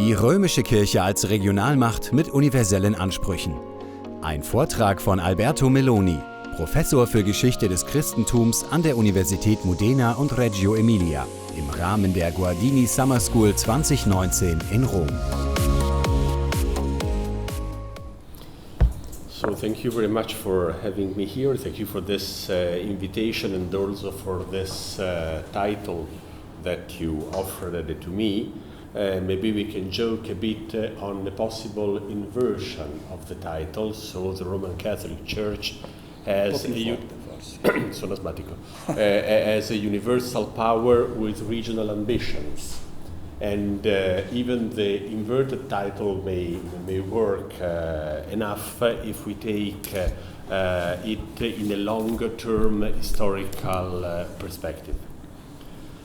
Die römische Kirche als Regionalmacht mit universellen Ansprüchen. Ein Vortrag von Alberto Melloni, Professor für Geschichte des Christentums an der Universität Modena und Reggio Emilia, im Rahmen der Guardini Summer School 2019 in Rom. So thank you very much for having me here. Thank you for this invitation and also for this title that you offered to me. Maybe we can joke a bit on the possible inversion of the title. So the Roman Catholic Church has as a universal power with regional ambitions. And even the inverted title may work enough if we take it in a longer term historical perspective.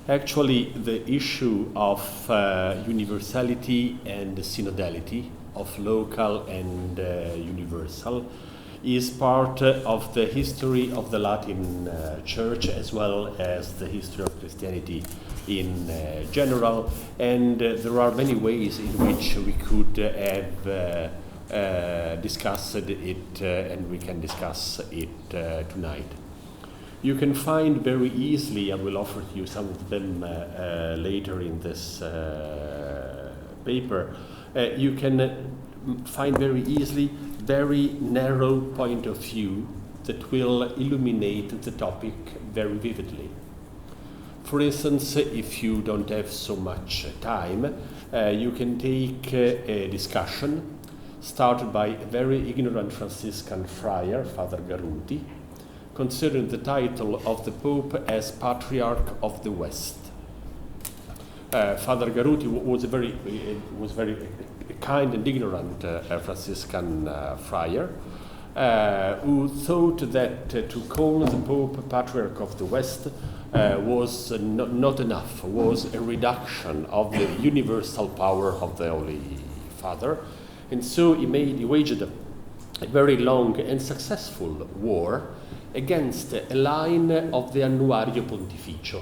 Actually, the issue of universality and synodality, of local and universal, is part of the history of the Latin Church as well as the history of Christianity in general, and there are many ways in which we could have discussed it and we can discuss it tonight. You can find very easily, I will offer you some of them later in this paper, you can find very easily very narrow point of view that will illuminate the topic very vividly. For instance, if you don't have so much time, you can take a discussion started by a very ignorant Franciscan friar, Father Garuti, considering the title of the Pope as Patriarch of the West. Father Garuti was very kind and ignorant Franciscan friar who thought that to call the Pope Patriarch of the West was not enough, was a reduction of the universal power of the Holy Father. And so he waged a very long and successful war against a line of the Annuario Pontificio.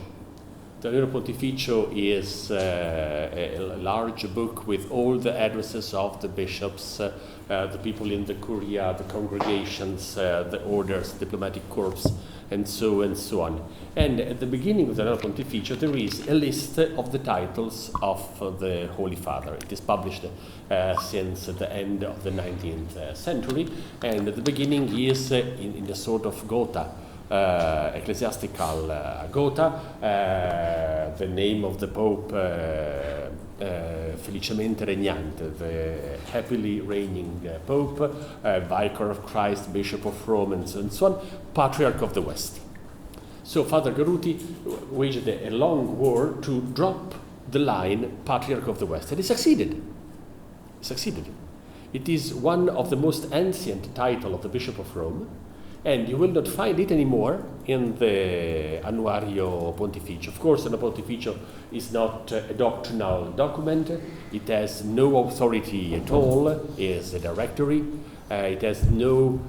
The Annuario Pontificio is a large book with all the addresses of the bishops, the people in the curia, the congregations, the orders, diplomatic corps, and so on. And at the beginning of the Annuario Pontificio, there is a list of the titles of the Holy Father. It is published since the end of the 19th century, and at the beginning he is in a sort of gotha, ecclesiastical gotha, the name of the Pope, Felicemente Regnante, the happily reigning Pope, Vicar of Christ, Bishop of Rome, and so on, Patriarch of the West. So Father Garuti waged a long war to drop the line Patriarch of the West, and he succeeded. It is one of the most ancient titles of the Bishop of Rome, and you will not find it anymore in the Annuario Pontificio. Of course, the Pontificio is not a doctrinal document. It has no authority at all. It is a directory. It has no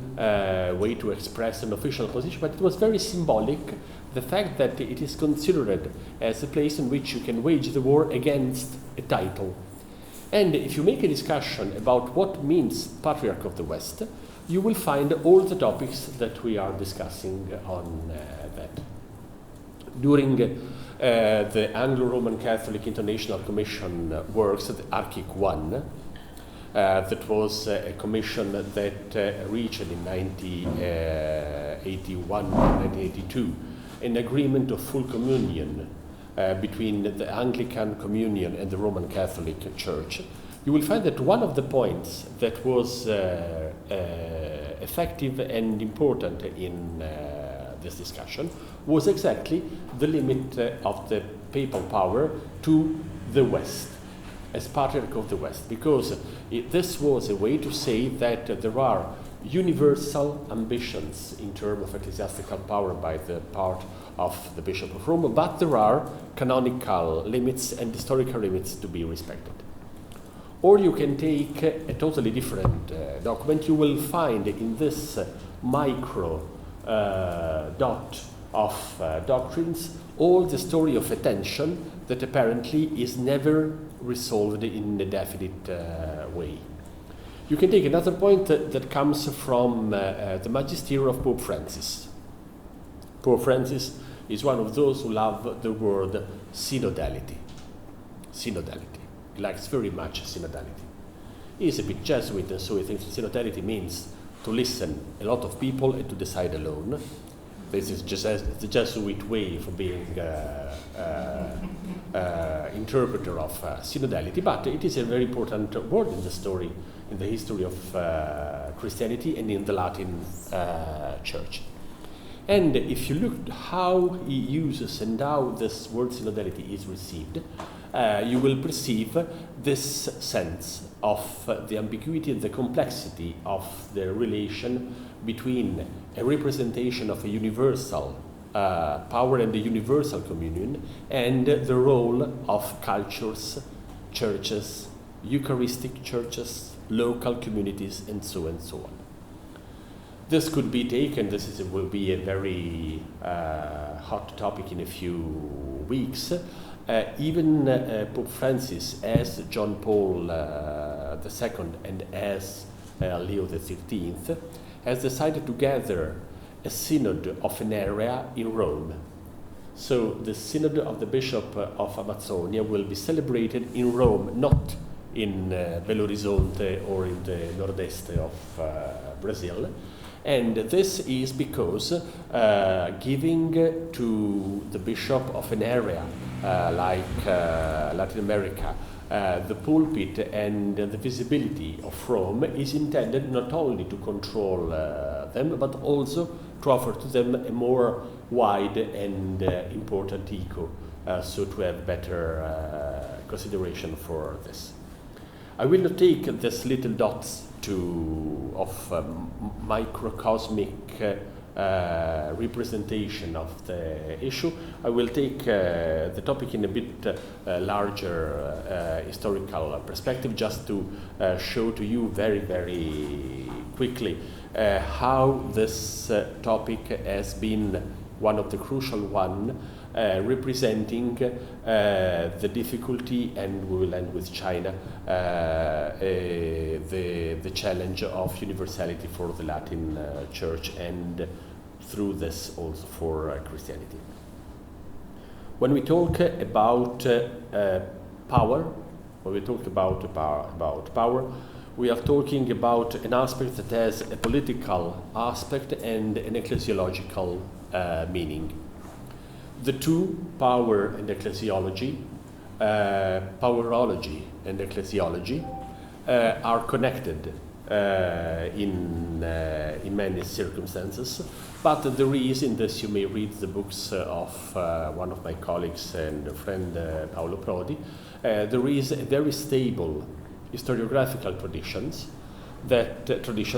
way to express an official position, but it was very symbolic, the fact that it is considered as a place in which you can wage the war against a title. And if you make a discussion about what means Patriarch of the West, you will find all the topics that we are discussing on that. During the Anglo-Roman Catholic International Commission works, the Archic I, that was a commission that reached in 1981, 1982, an agreement of full communion between the Anglican Communion and the Roman Catholic Church. You will find that one of the points that was effective and important in this discussion was exactly the limit of the papal power to the West, as Patriarch of the West, because this was a way to say that there are universal ambitions in terms of ecclesiastical power by the part of the Bishop of Rome, but there are canonical limits and historical limits to be respected. Or you can take a totally different document. You will find in this micro dot of doctrines all the story of attention that apparently is never resolved in a definite way. You can take another point that comes from the magisterium of Pope Francis. Pope Francis is one of those who love the word synodality. Synodality. He likes very much synodality. He is a bit Jesuit, and so he thinks synodality means to listen a lot of people and to decide alone. This is just the Jesuit way for being interpreter of synodality, but it is a very important word in the story, in the history of Christianity and in the Latin Church. And if you look how he uses and how this word synodality is received, you will perceive this sense of the ambiguity and the complexity of the relation between a representation of a universal power and a universal communion and the role of cultures, churches, Eucharistic churches, local communities, and so on. This could be taken, will be a very hot topic in a few weeks. Even Pope Francis, as John Paul II and as Leo XIII, has decided to gather a synod of an area in Rome. So the synod of the Bishop of Amazonia will be celebrated in Rome, not in Belo Horizonte or in the Nordeste of Brazil. And this is because giving to the bishop of an area like Latin America the pulpit and the visibility of Rome is intended not only to control them, but also to offer to them a more wide and important echo, so to have better consideration for this. I will not take this little dots of microcosmic representation of the issue. I will take the topic in a bit larger historical perspective, just to show to you very, very quickly how this topic has been one of the crucial one, representing the difficulty, and we will end with China, the challenge of universality for the Latin Church, and through this also for Christianity. When we talk about power, we are talking about an aspect that has a political aspect and an ecclesiological meaning. The two, power and ecclesiology, powerology and ecclesiology, are connected in many circumstances, but there is, in this you may read the books of one of my colleagues and friend Paolo Prodi, there is a very stable historiographical tradition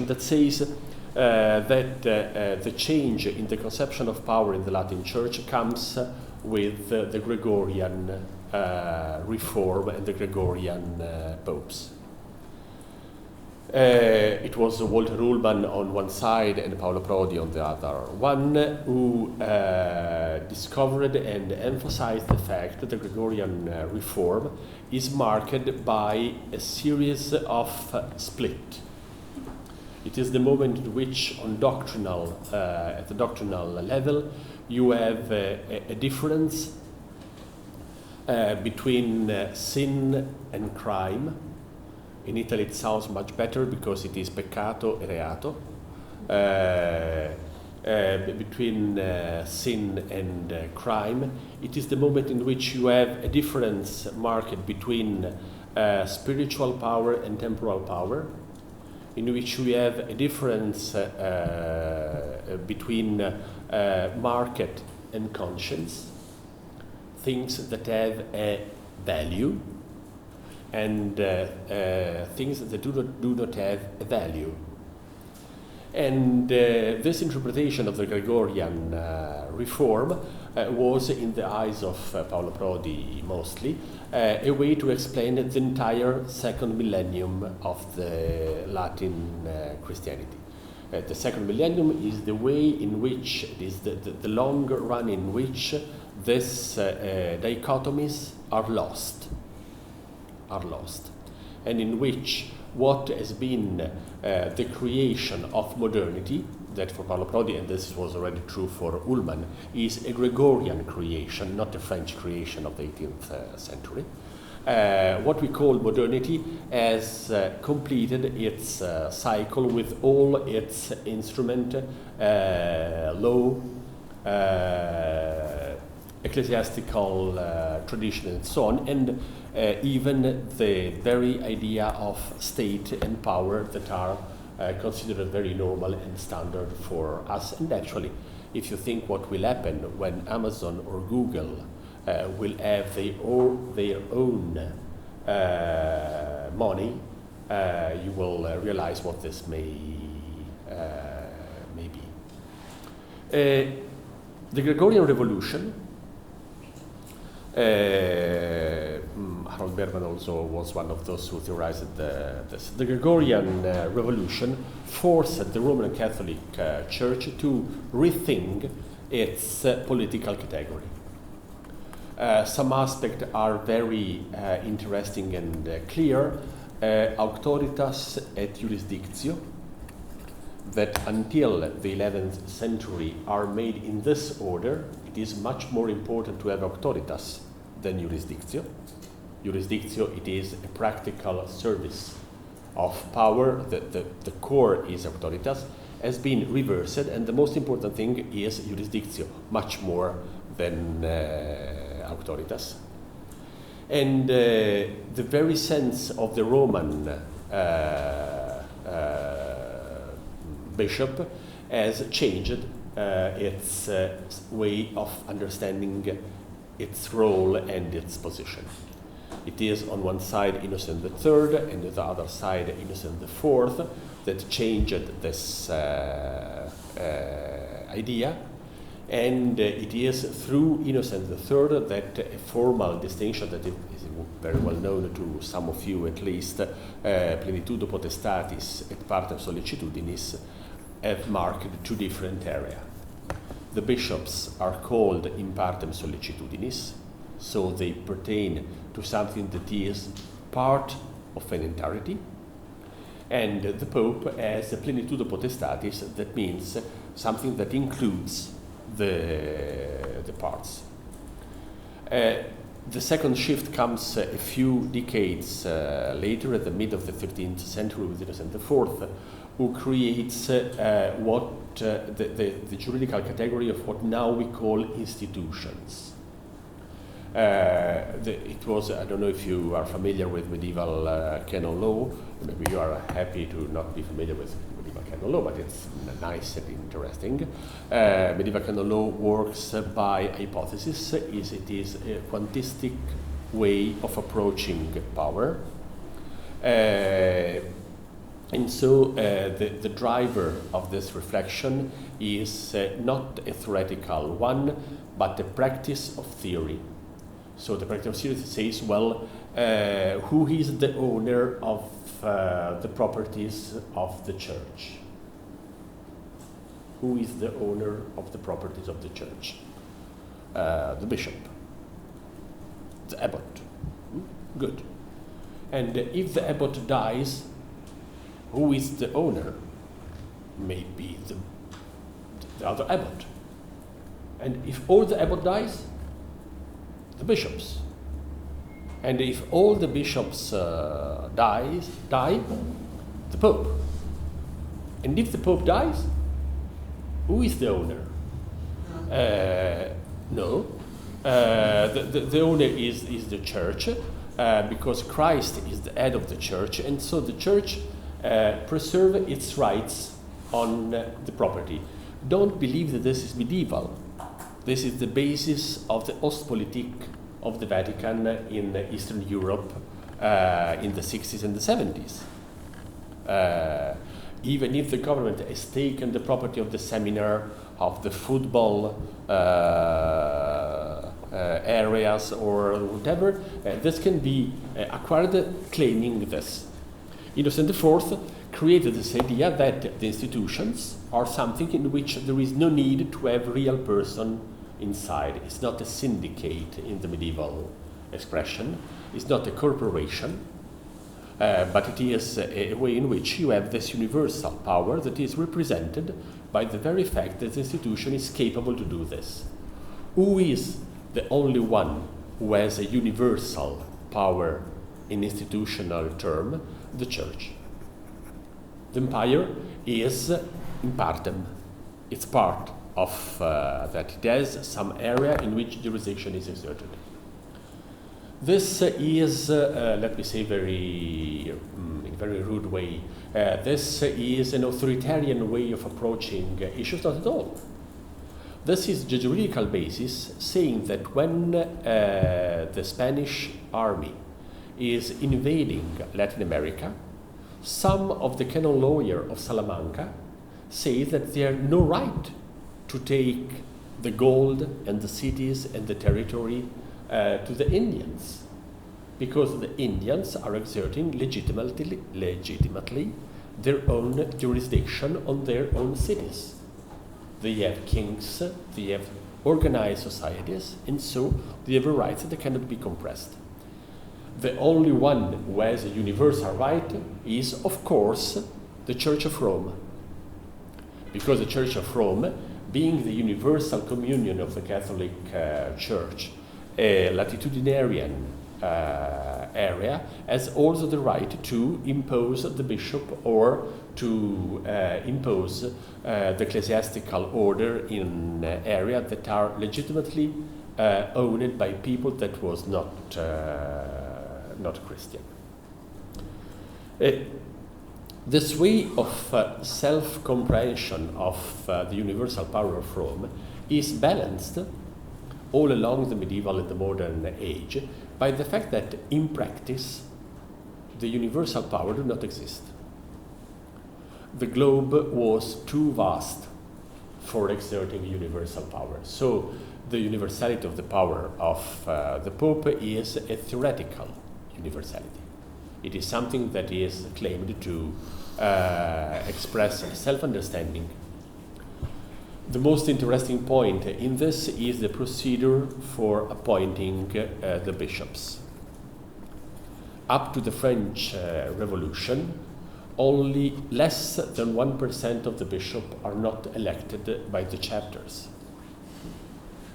that says that the change in the conception of power in the Latin Church comes with the Gregorian reform and the Gregorian popes. It was Walter Ullmann on one side and Paolo Prodi on the other one who discovered and emphasized the fact that the Gregorian reform is marked by a series of split. It is the moment in which, at the doctrinal level, you have a difference between sin and crime. In Italy, it sounds much better because it is peccato e reato. Between sin and crime, it is the moment in which you have a difference marked between spiritual power and temporal power, in which we have a difference between market and conscience, things that have a value, and things that do not have a value. And this interpretation of the Gregorian reform was, in the eyes of Paolo Prodi mostly, a way to explain the entire second millennium of the Latin Christianity. The second millennium is the way in which, it is the long run in which this dichotomies are lost, and in which what has been the creation of modernity, that for Paolo Prodi, and this was already true for Ullmann, is a Gregorian creation, not a French creation of the 18th century. What we call modernity has completed its cycle with all its instrument, law, ecclesiastical tradition and so on, and even the very idea of state and power that are considered very normal and standard for us. And actually, if you think what will happen when Amazon or Google will have their own money, you will realize what this may be. The Gregorian Revolution, Harold Berman also was one of those who theorized this. The Gregorian Revolution forced the Roman Catholic Church to rethink its political category. Some aspects are very interesting and clear. Auctoritas et jurisdictio, that until the 11th century are made in this order. It is much more important to have auctoritas than jurisdictio. Jurisdictio, it is a practical service of power. The core is auctoritas, has been reversed, and the most important thing is jurisdictio, much more than auctoritas. And the very sense of the Roman bishop has changed its way of understanding its role and its position. It is on one side Innocent III and on the other side Innocent IV that changed this idea, and it is through Innocent III that a formal distinction that is very well known to some of you at least, plenitudo potestatis et partem sollicitudinis, have marked two different areas. The bishops are called in partem sollicitudinis, so they pertain to something that is part of an entirety, and the Pope has a plenitudo potestatis, that means something that includes the parts. The second shift comes a few decades later, at the mid of the 13th century, with Innocent IV, who creates what the juridical category of what now we call institutions. It was, I don't know if you are familiar with medieval canon law. Maybe you are happy to not be familiar with medieval canon law, but it's nice and interesting. Medieval canon law works by hypothesis. It is a quantistic way of approaching power. And so the driver of this reflection is not a theoretical one, but a practice of theory. So the practice of theory says, well, who is the owner of the properties of the church? Who is the owner of the properties of the church? The bishop, the abbot. Good. And if the abbot dies, who is the owner? Maybe the other abbot. And if all the abbot dies, the bishops. And if all the bishops die, the Pope. And if the Pope dies, who is the owner? No. The owner is the church, because Christ is the head of the church, and so the church preserve its rights on the property. Don't believe that this is medieval. This is the basis of the Ostpolitik of the Vatican in Eastern Europe in the 60s and the 70s. Even if the government has taken the property of the seminar, of the football areas or whatever, this can be acquired claiming this. Innocent IV created this idea that the institutions are something in which there is no need to have a real person inside. It's not a syndicate in the medieval expression. It's not a corporation, but it is a way in which you have this universal power that is represented by the very fact that the institution is capable to do this. Who is the only one who has a universal power in institutional term? The Church. The empire is in partem. It's part of that. It has some area in which jurisdiction is exerted. This is, let me say, in a very rude way, this is an authoritarian way of approaching issues. Not at all. This is the juridical basis saying that when the Spanish army is invading Latin America, some of the canon lawyer of Salamanca say that they have no right to take the gold and the cities and the territory to the Indians, because the Indians are exerting legitimately their own jurisdiction on their own cities. They have kings, they have organized societies, and so they have rights that cannot be compressed. The only one who has a universal right is, of course, the Church of Rome. Because the Church of Rome, being the universal communion of the Catholic Church, a latitudinarian area, has also the right to impose the bishop or to impose the ecclesiastical order in areas that are legitimately owned by people that was not Christian. This way of self-comprehension of the universal power of Rome is balanced all along the medieval and the modern age by the fact that in practice the universal power did not exist. The globe was too vast for exerting universal power. So the universality of the power of the Pope is a theoretical universality. It is something that is claimed to express self-understanding. The most interesting point in this is the procedure for appointing the bishops. Up to the French Revolution, only less than 1% of the bishops are not elected by the chapters.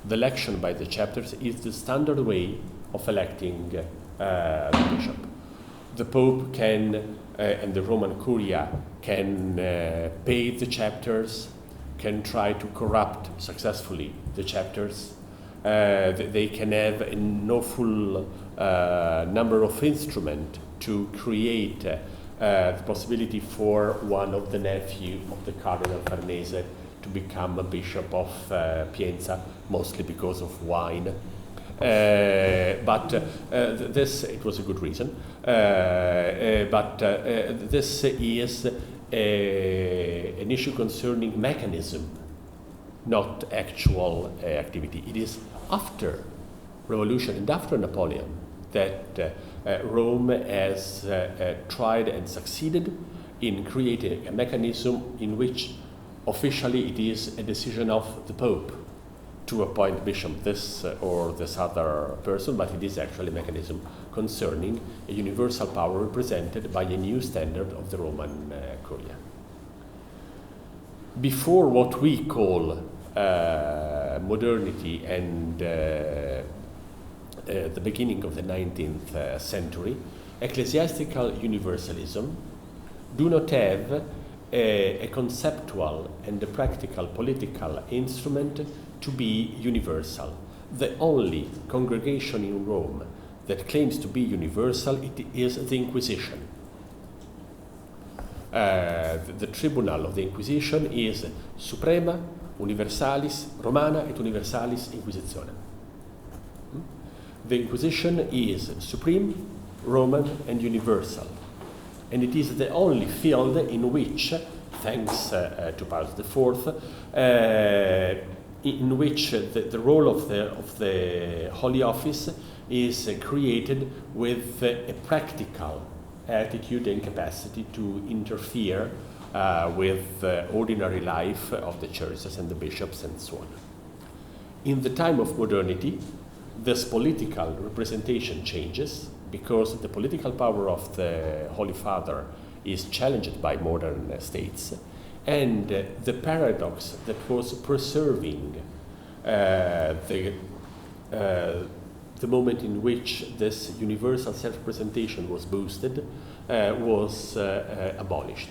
The election by the chapters is the standard way of electing the bishop. The Pope can, and the Roman Curia can pay the chapters, can try to corrupt successfully the chapters. They can have an awful number of instruments to create the possibility for one of the nephew of the Cardinal Farnese to become a bishop of Pienza, mostly because of wine. But this, it was a good reason, but this is an issue concerning mechanism, not actual activity. It is after Revolution and after Napoleon that Rome has tried and succeeded in creating a mechanism in which officially it is a decision of the Pope to appoint bishop this or this other person, but it is actually a mechanism concerning a universal power represented by a new standard of the Roman Curia. Before what we call modernity and the beginning of the 19th century, ecclesiastical universalism do not have a conceptual and a practical political instrument to be universal. The only congregation in Rome that claims to be universal, it is the Inquisition. The tribunal of the Inquisition is Suprema, Universalis Romana et Universalis Inquisitionem. The Inquisition is supreme, Roman, and universal. And it is the only field in which, thanks to Pius IV, in which the role of the Holy Office is created with a practical attitude and capacity to interfere with the ordinary life of the churches and the bishops and so on. In the time of modernity, this political representation changes because the political power of the Holy Father is challenged by modern states, and the paradox that was preserving the moment in which this universal self-representation was boosted was abolished.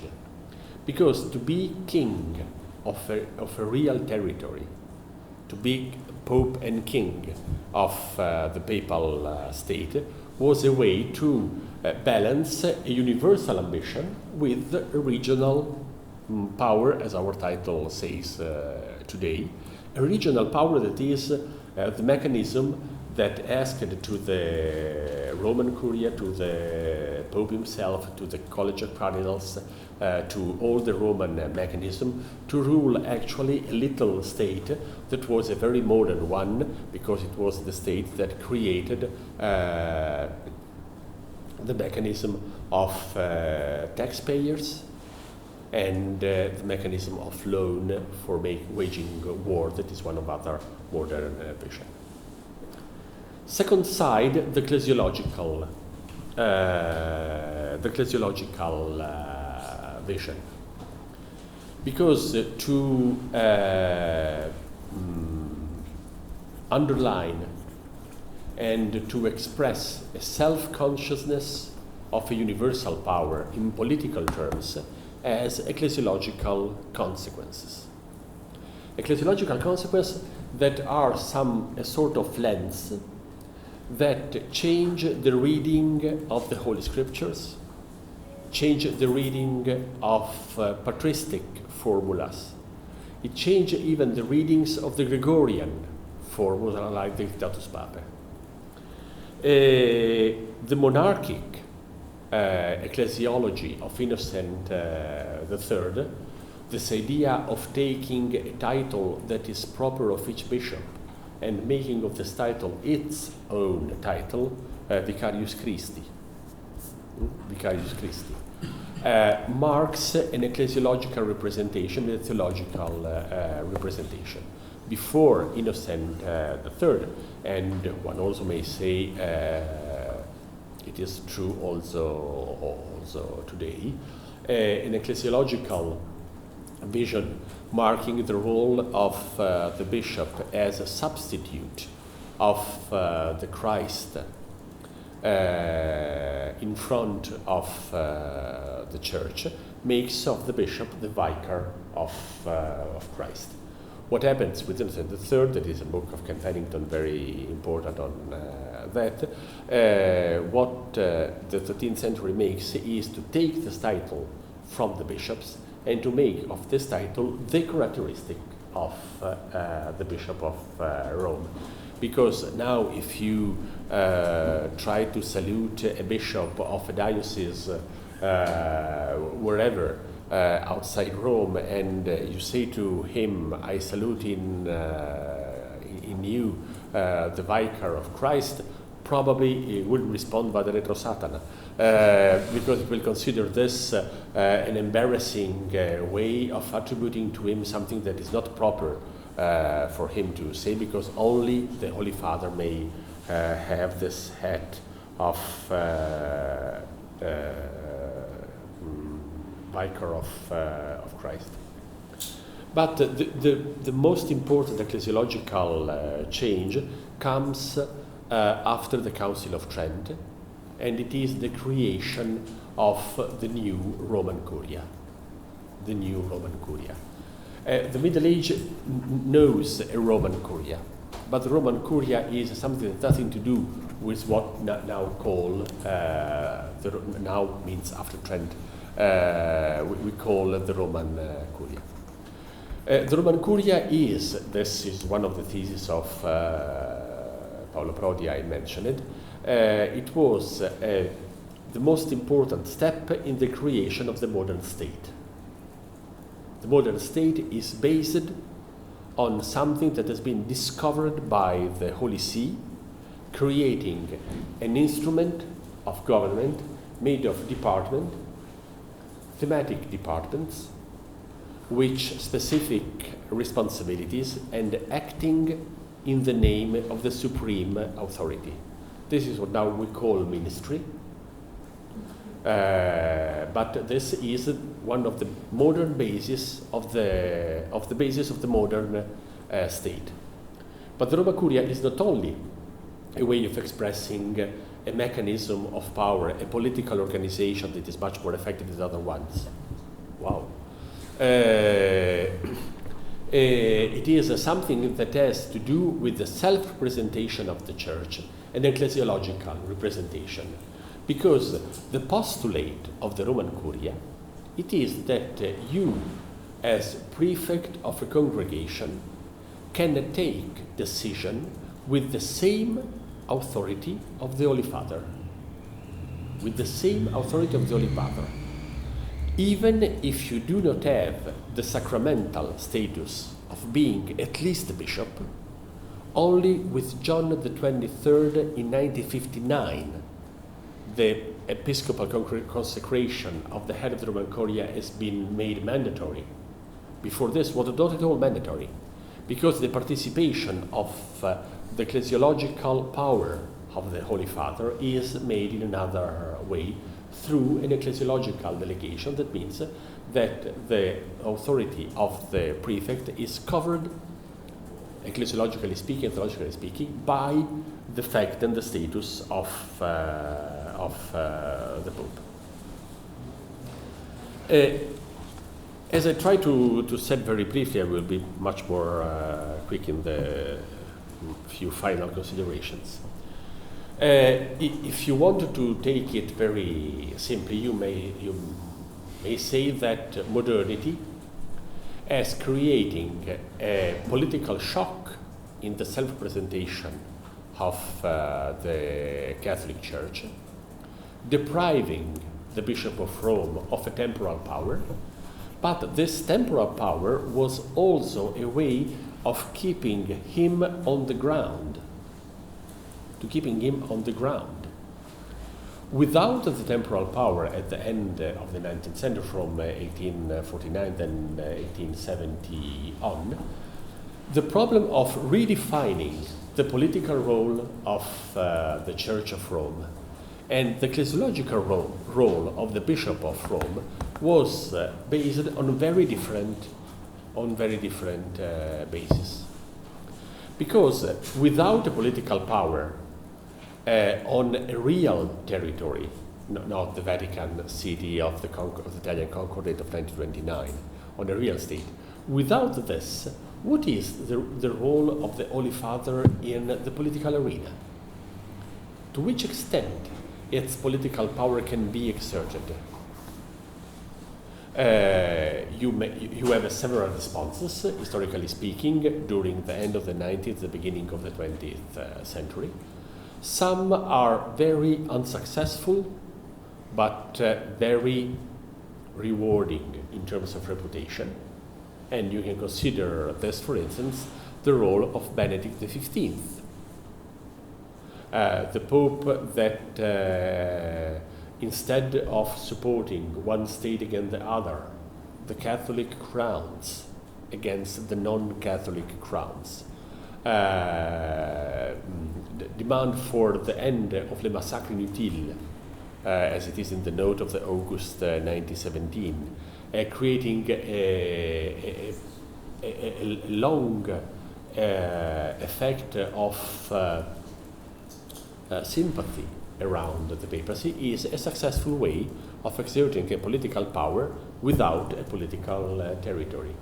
Because to be king of a real territory, to be Pope and King of the papal state, was a way to balance a universal ambition with a regional power, as our title says today, a regional power that is the mechanism that asked to the Roman Curia, to the Pope himself, to the College of Cardinals, to all the Roman mechanism to rule actually a little state that was a very modern one, because it was the state that created the mechanism of taxpayers and the mechanism of loan for waging war. That is one of other modern vision. Second side, the ecclesiological vision. Because to underline and to express a self-consciousness of a universal power in political terms as ecclesiological consequences. Ecclesiological consequences that are a sort of lens that change the reading of the Holy Scriptures, change the reading of patristic formulas. It changed even the readings of the Gregorian formula, like the Dictatus Papae. The monarchic ecclesiology of Innocent III, this idea of taking a title that is proper of each bishop and making of this title its own title, Vicarius Christi. Vicarius Christi. Marks an ecclesiological representation, a theological representation. Before Innocent III, and one also may say it is true also today, an ecclesiological vision marking the role of the bishop as a substitute of the Christ in front of the church, makes of the bishop the vicar of Christ. What happens with Innocent III, that is a book of Ken Pennington, very important on that, what the 13th century makes is to take this title from the bishops and to make of this title the characteristic of the Bishop of Rome. Because now if you try to salute a bishop of a diocese wherever, outside Rome, and you say to him, I salute in you the vicar of Christ, probably he will respond by the retro Satana, because it will consider this an embarrassing way of attributing to him something that is not proper for him to say, because only the Holy Father may have this hat of vicar of Christ. But the most important ecclesiological change comes after the Council of Trent, and it is the creation of the new Roman Curia. The new Roman Curia. The Middle Age knows a Roman Curia, but the Roman Curia is something that has nothing to do with what now call, now means after Trent, we call the Roman Curia. The Roman Curia is, this is one of the theses of Paolo Prodi I mentioned, it was the most important step in the creation of the modern state. The modern state is based on something that has been discovered by the Holy See, creating an instrument of government made of department, thematic departments, which specific responsibilities and acting in the name of the supreme authority. This is what now we call ministry. But this is one of the modern bases of the basis of the modern state. But the Roma Curia is not only a way of expressing a mechanism of power, a political organization that is much more effective than other ones. Wow. It is something that has to do with the self-representation of the church and ecclesiological representation. Because the postulate of the Roman Curia, it is that you, as prefect of a congregation, can take decision with the same authority of the Holy Father. With the same authority of the Holy Father. Even if you do not have the sacramental status of being at least a bishop, only with John the 23rd in 1959, the episcopal consecration of the head of the Roman Curia has been made mandatory. Before this, was not at all mandatory, because the participation of the ecclesiological power of the Holy Father is made in another way, through an ecclesiological delegation. That means that the authority of the prefect is covered, ecclesiologically speaking and theologically speaking, by the fact and the status of the Pope. As I try to say very briefly, I will be much more quick in the few final considerations. If you wanted to take it very simply, you may say that modernity, as creating a political shock in the self-presentation of the Catholic Church, depriving the Bishop of Rome of a temporal power, but this temporal power was also a way of keeping him on the ground, Without the temporal power at the end of the 19th century, from 1849 then 1870 on, the problem of redefining the political role of the Church of Rome and the ecclesiological role of the Bishop of Rome was based on very different bases. Because without a political power on a real territory, not the Vatican City of the Italian Concordat of 1929, on a real state, without this, what is the role of the Holy Father in the political arena? To which extent its political power can be exerted? You have several responses, historically speaking, during the end of the 19th, the beginning of the 20th century. Some are very unsuccessful, but very rewarding in terms of reputation. And you can consider this, for instance, the role of Benedict XV, the Pope that instead of supporting one state against the other, the Catholic crowns against the non-Catholic crowns, demand for the end of le massacre inutile, as it is in the note of the August 1917, creating a long effect of sympathy around the papacy, is a successful way of exerting a political power without a political territory.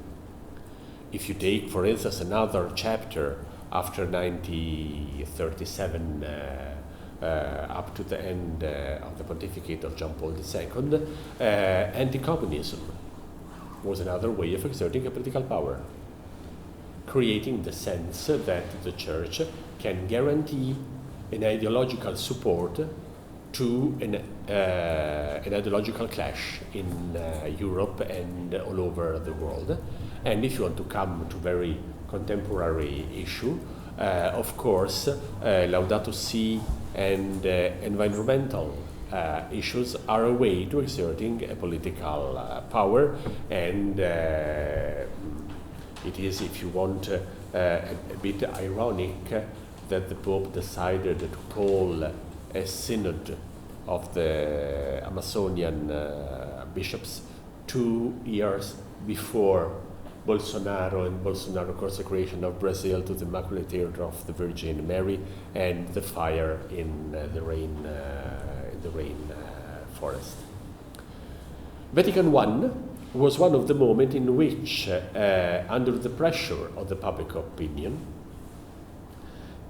If you take, for instance, another chapter after 1937 up to the end of the pontificate of John Paul II, anti-communism was another way of exerting a political power, creating the sense that the Church can guarantee an ideological support to an ideological clash in Europe and all over the world. And if you want to come to very contemporary issue, of course, Laudato Si and environmental issues are a way to exerting a political power, and it is, if you want, a bit ironic that the Pope decided to call a synod of the Amazonian bishops 2 years before Bolsonaro and Bolsonaro consecration of Brazil to the Immaculate Heart of the Virgin Mary and the fire in the rain forest. Vatican I was one of the moments in which, under the pressure of the public opinion,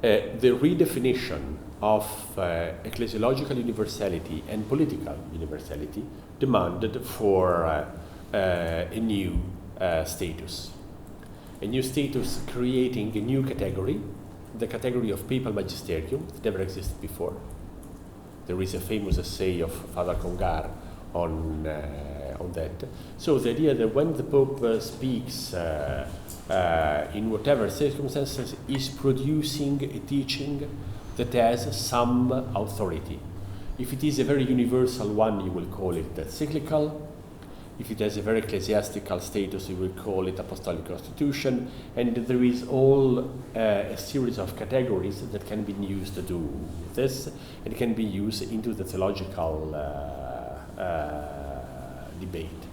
the redefinition of ecclesiological universality and political universality demanded for a new status. A new status creating a new category, the category of papal magisterium, that never existed before. There is a famous essay of Father Congar on that. So the idea that when the Pope speaks in whatever circumstances, is producing a teaching that has some authority. If it is a very universal one, you will call it cyclical. If it has a very ecclesiastical status, you will call it apostolic constitution. And there is all a series of categories that can be used to do this, and can be used into the theological debate.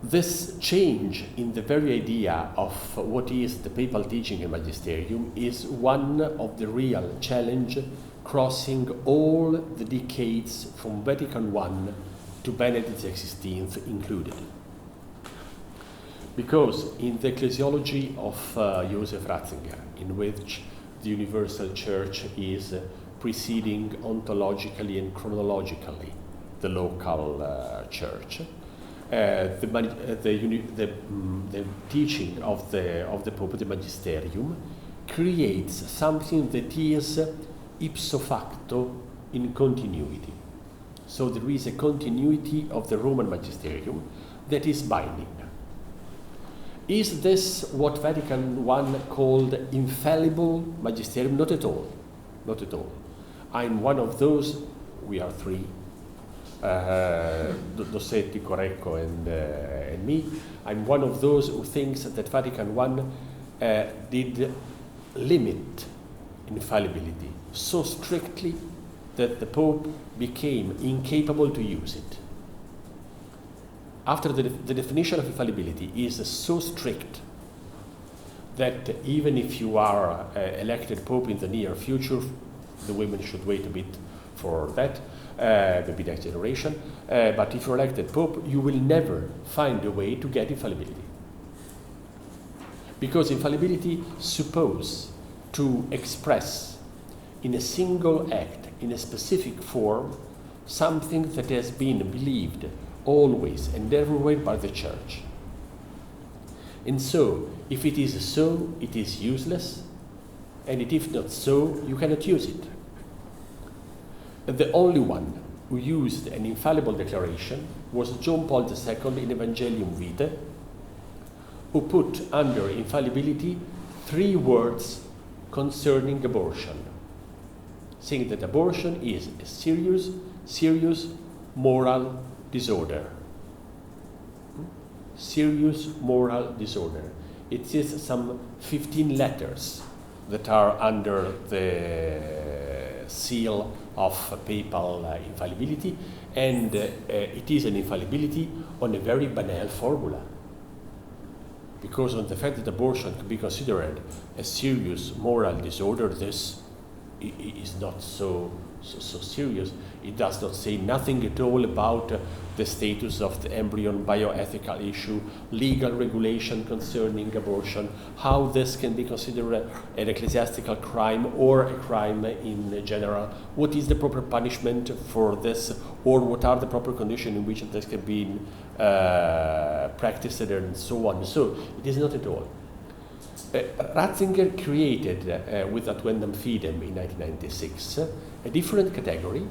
This change in the very idea of what is the papal teaching and magisterium is one of the real challenge crossing all the decades from Vatican I to Benedict XVI included. Because in the ecclesiology of Joseph Ratzinger, in which the Universal Church is preceding ontologically and chronologically the local church, the teaching of the Pope, the Magisterium, creates something that is ipso facto in continuity. So there is a continuity of the Roman Magisterium that is binding. Is this what Vatican I called infallible magisterium? Not at all. Not at all. I'm one of those, we are three, Dossetti, Correcco, and me. I'm one of those who thinks that Vatican I did limit infallibility so strictly that the Pope became incapable to use it. After the definition of infallibility is so strict that even if you are elected Pope in the near future, the women should wait a bit for that, maybe next generation, but if you're elected Pope, you will never find a way to get infallibility. Because infallibility supposes to express in a single act, in a specific form, something that has been believed always and everywhere by the Church. And so, if it is so, it is useless, and if not so, you cannot use it. The only one who used an infallible declaration was John Paul II in Evangelium Vitae, who put under infallibility 3 words concerning abortion, saying that abortion is a serious moral disorder. Serious moral disorder. It is some 15 letters that are under the seal of papal infallibility, and it is an infallibility on a very banal formula. Because on the fact that abortion can be considered a serious moral disorder, this is not so serious. It does not say nothing at all about the status of the embryon, bioethical issue, legal regulation concerning abortion, how this can be considered an ecclesiastical crime or a crime in general, what is the proper punishment for this, or what are the proper conditions in which this can be practiced, and so on. So it is not at all. Ratzinger created, with Advendum Fidem in 1996, a different category,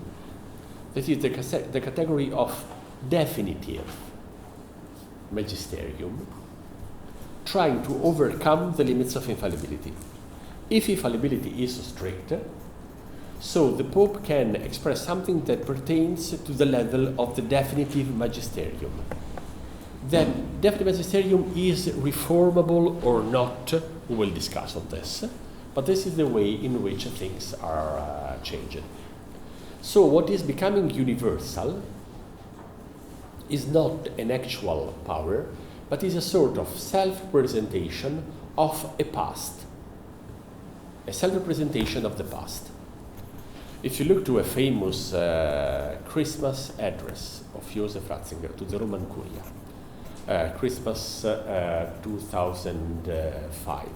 that is the category of definitive magisterium, trying to overcome the limits of infallibility. If infallibility is strict, so the Pope can express something that pertains to the level of the definitive magisterium. that definite magisterium is reformable or not. We will discuss on this, but this is the way in which things are changing. So what is becoming universal is not an actual power, but is a sort of self-representation of a past, a self-representation of the past. If you look to a famous Christmas address of Joseph Ratzinger to the Roman Curia, Christmas 2005,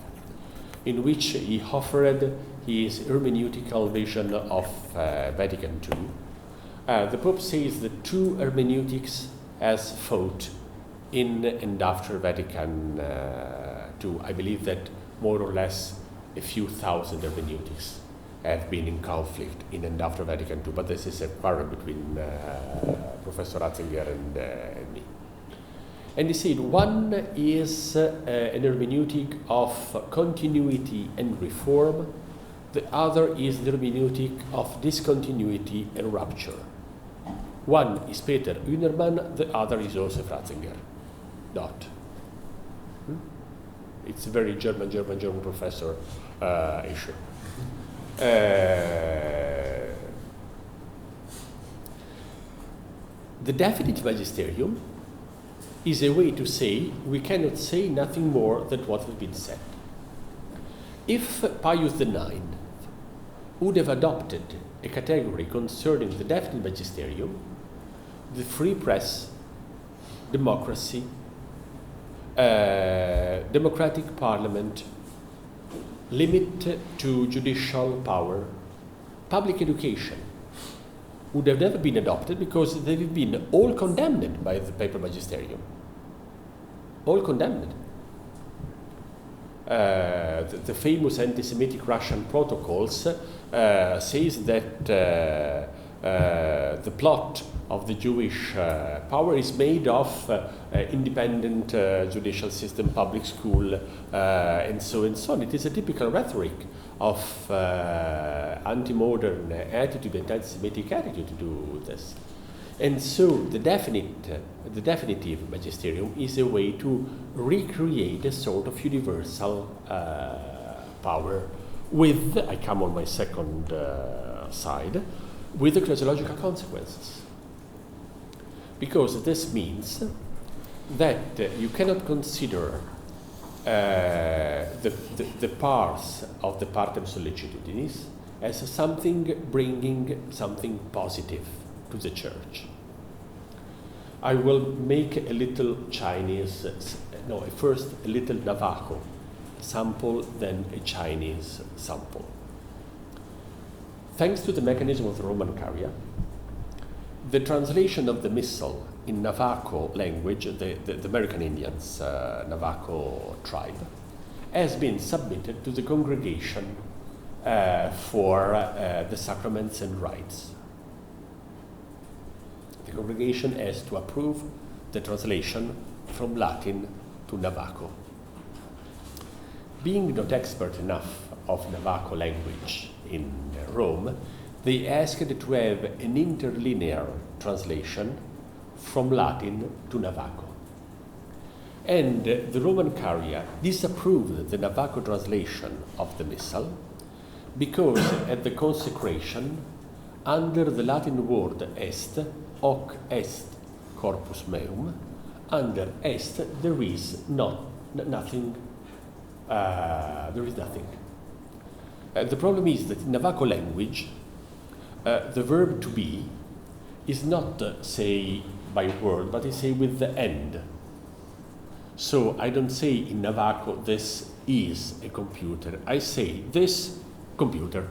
in which he offered his hermeneutical vision of Vatican II, the Pope says that two hermeneutics has fought in and after Vatican II. I believe that more or less a few thousand hermeneutics have been in conflict in and after Vatican II, but this is a quarrel between Professor Ratzinger and me. And he said one is an hermeneutic of continuity and reform, the other is the hermeneutic of discontinuity and rupture. One is Peter Hünermann, the other is Joseph Ratzinger. Not. It's a very German professor issue. The definite magisterium is a way to say we cannot say nothing more than what has been said. If Pius IX would have adopted a category concerning the definite magisterium, the free press, democracy, democratic parliament, limit to judicial power, public education would have never been adopted because they've been all condemned by the papal magisterium. All condemned. The famous anti-Semitic Russian protocols says that the plot of the Jewish power is made of independent judicial system, public school, and so on. It is a typical rhetoric of anti-modern attitude and anti-Semitic attitude to do this. And so the definitive magisterium is a way to recreate a sort of universal power with, I come on my second side, with the ecclesiological consequences. Because this means that you cannot consider the parts of the partem sollicitudinis as something bringing something positive to the church. I will make a little Chinese, first a little Navajo sample, then a Chinese sample. Thanks to the mechanism of the Roman Curia, the translation of the Missal in Navajo language, the American Indians, Navajo tribe, has been submitted to the congregation for the sacraments and rites. The congregation has to approve the translation from Latin to Navajo. Being not expert enough of Navajo language in Rome, they asked to have an interlinear translation from Latin to Navajo. And the Roman Curia disapproved the Navajo translation of the Missal because at the consecration, under the Latin word est, hoc est corpus meum, under est there is nothing. There is nothing. The problem is that in Navajo language, the verb to be is not say by word, but is say with the end. So I don't say in Navajo, this is a computer. I say this computer.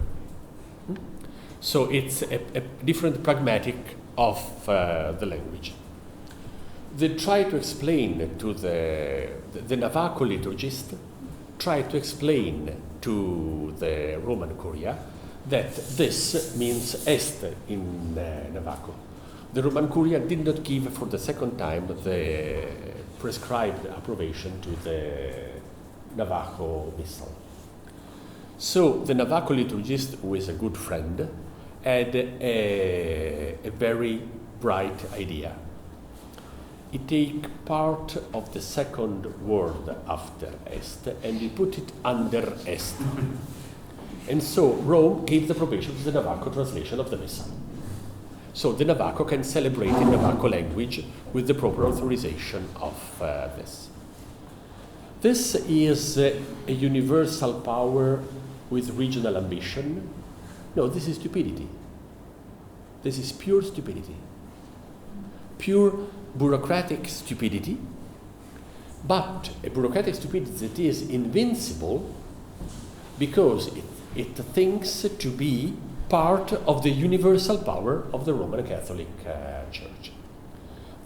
So it's a different pragmatic of the language. They try to explain to the Navajo liturgist, try to explain to the Roman Curia that this means est in Navajo. The Roman Curia did not give for the second time the prescribed approbation to the Navajo Missal. So the Navajo liturgist, who is a good friend, had a very bright idea. he take part of the second word after est and he put it under est. And so Rome gave the approbation to the Navajo translation of the Missal. So the Navajo can celebrate in Navajo language with the proper authorization of this. This is a universal power with regional ambition. No, this is stupidity. This is pure stupidity. Pure bureaucratic stupidity, but a bureaucratic stupidity that is invincible because it thinks to be part of the universal power of the Roman Catholic Church.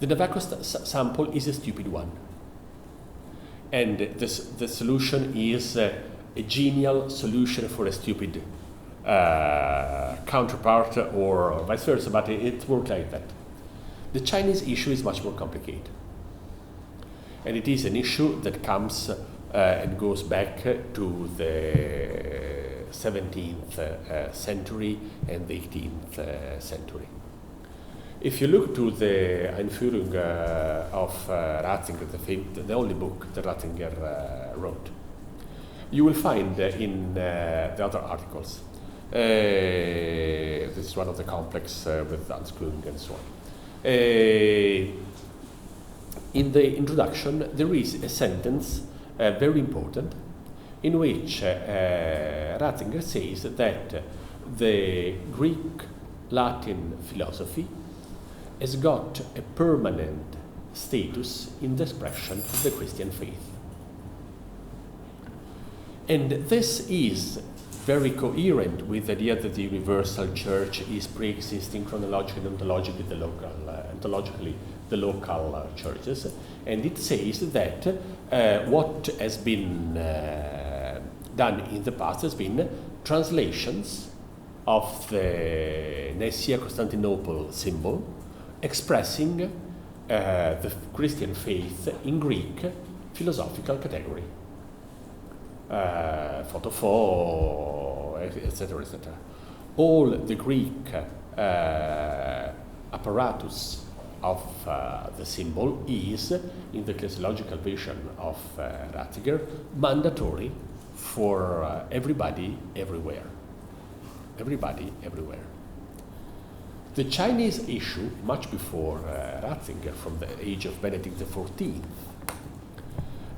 The Navajo sample is a stupid one. And the solution is a genial solution for a stupid counterpart or vice versa, but it works like that. The Chinese issue is much more complicated. And it is an issue that comes and goes back to the 17th century and the 18th century. If you look to the Einführung of Ratzinger, the only book that Ratzinger wrote, you will find in the other articles, this is one of the complex with Ansprüchen and so on. In the introduction, there is a sentence very important in which Ratzinger says that the Greek-Latin philosophy has got a permanent status in the expression of the Christian faith. And this is very coherent with the idea that the universal church is pre-existing chronologically and ontologically the local churches. And it says that what has been done in the past has been translations of the Nicaea-Constantinople symbol expressing the Christian faith in Greek philosophical category. Photopho, etc., etc. All the Greek apparatus of the symbol is, in the ecclesiological vision of Ratzinger, mandatory for everybody, everywhere. Everybody, everywhere. The Chinese issue, much before Ratzinger, from the age of Benedict XIV,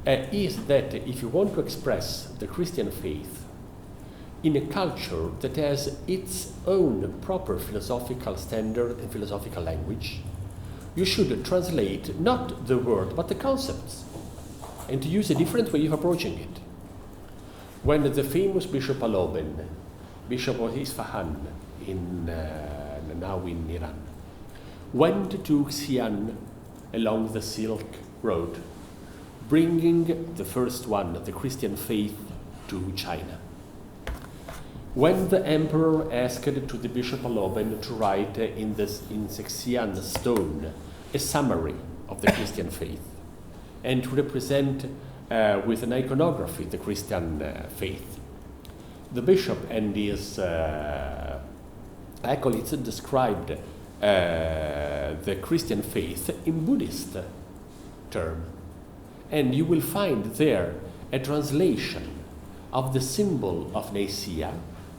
is that if you want to express the Christian faith in a culture that has its own proper philosophical standard and philosophical language, you should translate not the word but the concepts and to use a different way of approaching it. When the famous Bishop Allem, Bishop of Isfahan now in Iran, went to Xi'an along the Silk Road, bringing the first one, the Christian faith, to China. When the emperor asked to the Bishop Allem to write in Xi'an stone a summary of the Christian faith and to represent with an iconography the Christian faith, the bishop and his acolytes described the Christian faith in Buddhist terms. And you will find there a translation of the symbol of Nicaea,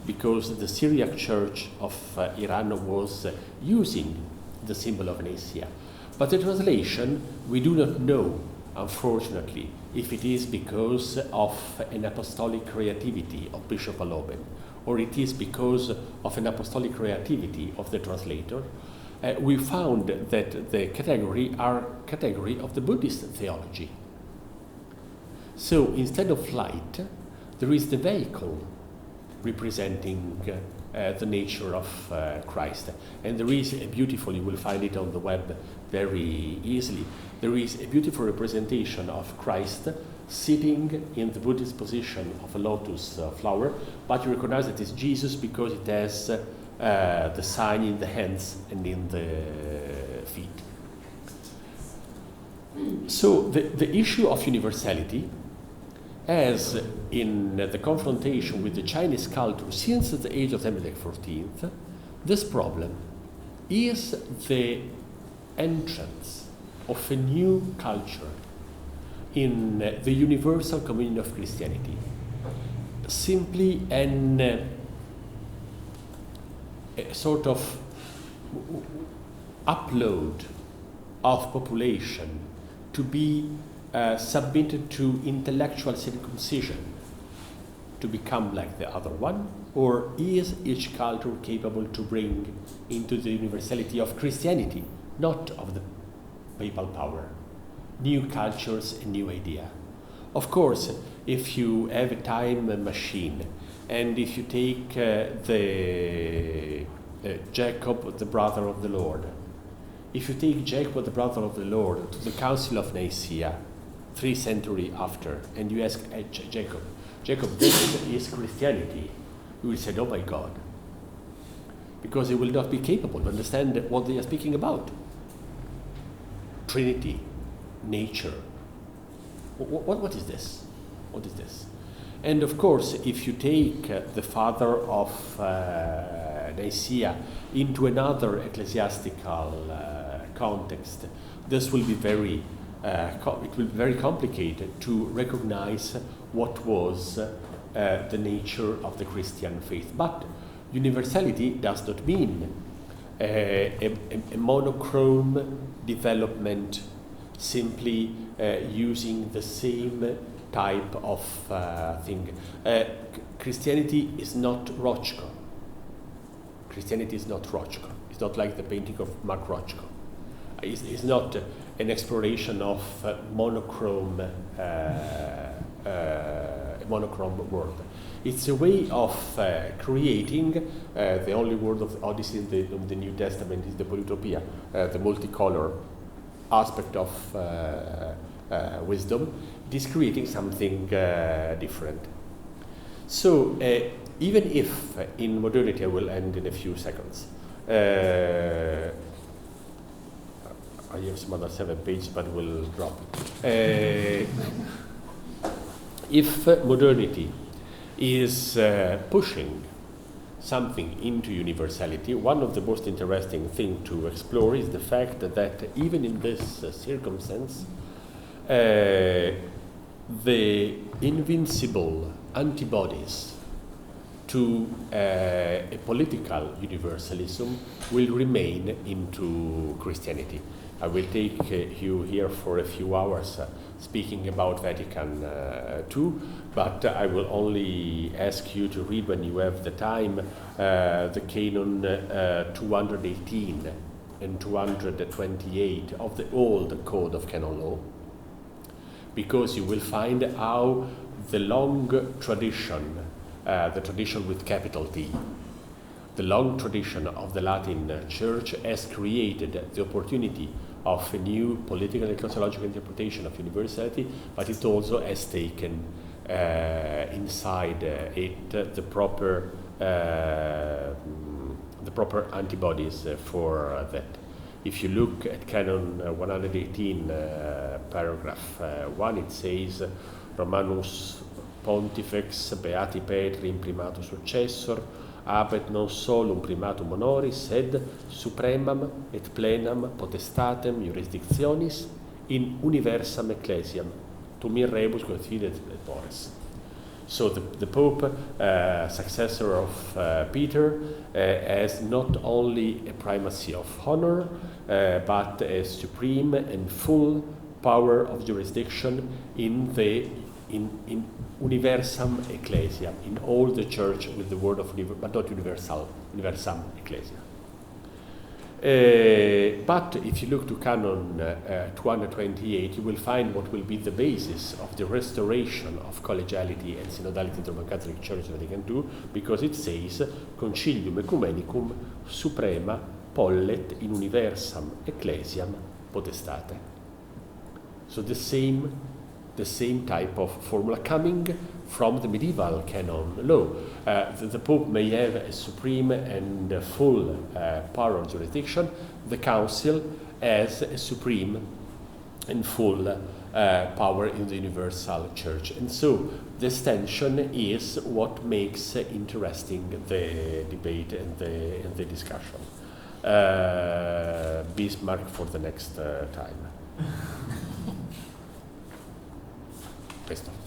because the Syriac Church of Iran was using the symbol of Nicaea. But the translation, we do not know, unfortunately, if it is because of an apostolic creativity of Bishop Allem, or it is because of an apostolic creativity of the translator. We found that the category of the Buddhist theology. So instead of light, there is the vehicle representing the nature of Christ. And there is a beautiful, you will find it on the web very easily, there is a beautiful representation of Christ sitting in the Buddhist position of a lotus flower, but you recognize that it's Jesus because it has the sign in the hands and in the feet. So the issue of universality, as in the confrontation with the Chinese culture since the age of Benedict XIV, this problem is the entrance of a new culture in the universal communion of Christianity. Simply a sort of upload of population to be submitted to intellectual circumcision to become like the other one, or is each culture capable to bring into the universality of Christianity, not of the papal power, new cultures and new idea? Of course, if you have a time machine, and if you take Jacob, the brother of the Lord, if you take Jacob, the brother of the Lord, to the Council of Nicaea, 3 centuries after, and you ask Jacob, this is Christianity, he will say, oh my God, because he will not be capable to understand what they are speaking about. Trinity, nature. What is this? What is this? And of course, if you take the father of Nicaea into another ecclesiastical context, this will be very complicated to recognize what was the nature of the Christian faith. But universality does not mean a monochrome development, simply using the same type of thing. Christianity is not Rothko. Christianity is not Rothko. It's not like the painting of Mark Rothko. It's not an exploration of monochrome world. It's a way of creating the only word of Odyssey in the New Testament is the polytopia, the multicolor aspect of wisdom. It is creating something different. So even if in modernity, I will end in a few seconds. I have some other 7 pages, but we'll drop it. If modernity is pushing something into universality, one of the most interesting things to explore is the fact that even in this circumstance, the invincible antibodies to a political universalism will remain into Christianity. I will take you here for a few hours speaking about Vatican II, but I will only ask you to read, when you have the time, the canon 218 and 228 of the old Code of Canon Law, because you will find how the long tradition, the tradition with capital T, the long tradition of the Latin Church has created the opportunity of a new political and ecclesiological interpretation of universality, but it also has taken inside it the proper antibodies for that. If you look at Canon 118, paragraph 1, it says, Romanus Pontifex Beati Petri imprimatus successor, Arbeit non solum primatum honoris, sed supremam et plenam potestatem jurisdictionis in universam ecclesiam, tu mir rebus quod fidet et mores. So the Pope, successor of Peter, has not only a primacy of honor, but a supreme and full power of jurisdiction in universam ecclesia, in all the church with the word of but not universal, universam ecclesia. But if you look to Canon 228, you will find what will be the basis of the restoration of collegiality and synodality in the Roman Catholic Church that they can do, because it says, Concilium Ecumenicum Suprema Pollet in Universam Ecclesiam Potestate. So the same type of formula coming from the medieval canon law. The Pope may have a supreme and full power of jurisdiction. The Council has a supreme and full power in the universal church. And so this tension is what makes interesting the debate and the discussion. Bismarck for the next time. Questo.